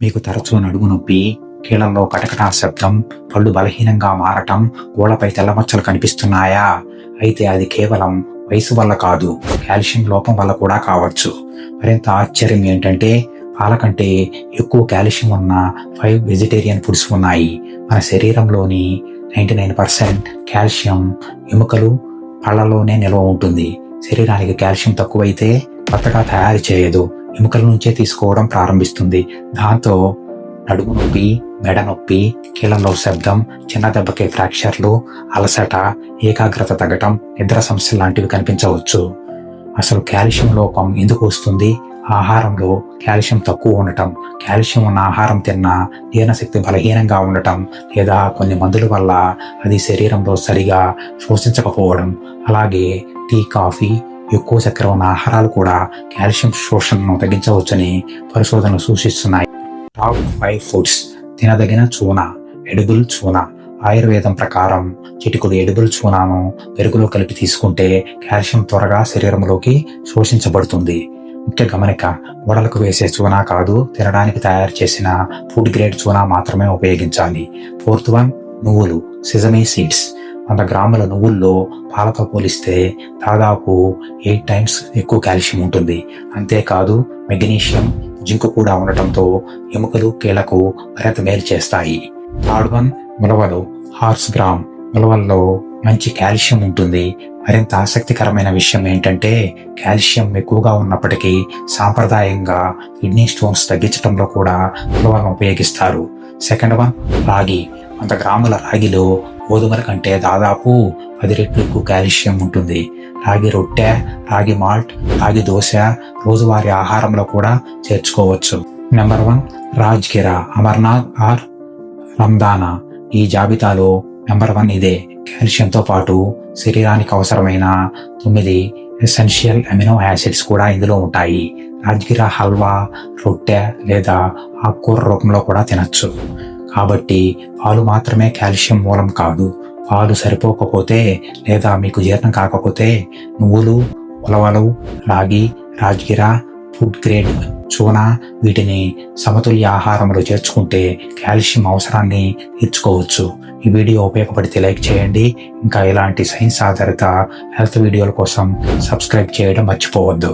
మీకు తరచూ నడుము నొప్పి, కీళ్లలో కటకటా శబ్దం, పళ్ళు బలహీనంగా మారటం, గోళ్లపై తెల్లమచ్చలు కనిపిస్తున్నాయా? అయితే అది కేవలం వయసు వల్ల కాదు, కాల్షియం లోపం వల్ల కూడా కావచ్చు. మరింత ఆశ్చర్యం ఏంటంటే పాల కంటే ఎక్కువ కాల్షియం ఉన్న 5 వెజిటేరియన్ ఫుడ్స్ ఉన్నాయి. మన శరీరంలోని 99% కాల్షియం ఎముకలు, పళ్లలోనే నిల్వ ఉంటుంది. శరీరానికి కాల్షియం తక్కువైతే కొత్తగా తయారు చేయదు, ఎముకల నుంచే తీసుకోవడం ప్రారంభిస్తుంది. దాంతో నడుము నొప్పి, మెడ నొప్పి, కీళ్లలో శబ్దం, చిన్న దెబ్బకే ఫ్రాక్చర్లు, అలసట, ఏకాగ్రత తగ్గటం, నిద్ర సమస్యలు లాంటివి కనిపించవచ్చు. అసలు కాల్షియం లోపం ఎందుకు వస్తుంది? ఆహారంలో కాల్షియం తక్కువ ఉండటం, కాల్షియం ఉన్న ఆహారం తిన్నా జీర్ణశక్తి బలహీనంగా ఉండటం, లేదా కొన్ని మందుల వల్ల అది శరీరంలో సరిగా శోషించకపోవడం. అలాగే టీ, కాఫీ, ఎక్కువ చక్కెర ఉన్న ఆహారాలు కూడా కాల్షియం శోషణను తగ్గించవచ్చని పరిశోధనలు సూచిస్తున్నాయి. Top 5 foods. తినదగిన చూన. ఎడిబుల్ చూన. ఆయుర్వేదం ప్రకారం చిటికుడు ఎడిబుల్ చూనాను పెరుగులో కలిపి తీసుకుంటే కాల్షియం త్వరగా శరీరంలోకి శోషించబడుతుంది. ముఖ్య గమనిక: గోడలకు వేసే చూనా కాదు, తినడానికి తయారు చేసిన ఫుడ్ గ్రేడ్ చూనా మాత్రమే ఉపయోగించాలి. 4th వన్, నువ్వులు. సిజమీ సీడ్స్. 100 గ్రాముల నువ్వుల్లో పాలతో పోలిస్తే దాదాపు 8 టైమ్స్ ఎక్కువ కాల్షియం ఉంటుంది. అంతేకాదు మెగ్నీషియం, జింక్ కూడా ఉండటంతో ఎముకలు, కీళ్లకు మరింత మేలు చేస్తాయి. 3rd వన్, ఉలవలు. Horse gram. ఉలవల్లో మంచి కాల్షియం ఉంటుంది. మరింత ఆసక్తికరమైన విషయం ఏంటంటే కాల్షియం ఎక్కువగా ఉన్నప్పటికీ సాంప్రదాయంగా కిడ్నీ స్టోన్స్ తగ్గించడంలో కూడా ఉలవలను ఉపయోగిస్తారు. 2nd వన్, రాగి. 100 గ్రాముల రాగిలో గోధుమల కంటే దాదాపు 10 రెట్లు ఎక్కువ కాల్షియం ఉంటుంది. రాగి రొట్టె, రాగి మాల్ట్, రాగి దోశ రోజువారీ ఆహారంలో కూడా చేర్చుకోవచ్చు. Number 1, rajgira, amaranth or ramdana. ఈ జాబితాలో నెంబర్ 1 ఇదే. కాల్షియంతో పాటు శరీరానికి అవసరమైన 9 ఎసెన్షియల్ అమినో యాసిడ్స్ కూడా ఇందులో ఉంటాయి. రాజ్గిరా హల్వా, రొట్టె లేదా ఆకుకూర రూపంలో కూడా తినచ్చు. కాబట్టి పాలు మాత్రమే కాల్షియం మూలం కాదు. పాలు సరిపోకపోతే లేదా మీకు జీర్ణం కాకపోతే నువ్వులు, ఉలవలు, రాగి, రాజ్గిరా, ఫుడ్ గ్రేడ్ చూనా వీటిని సమతుల్య ఆహారంలో చేర్చుకుంటే కాల్షియం అవసరాన్ని తీర్చుకోవచ్చు. ఈ వీడియో ఉపయోగపడితే లైక్ చేయండి. ఇంకా ఇలాంటి సైన్స్ ఆధారిత హెల్త్ వీడియోల కోసం సబ్స్క్రైబ్ చేయడం మర్చిపోవద్దు.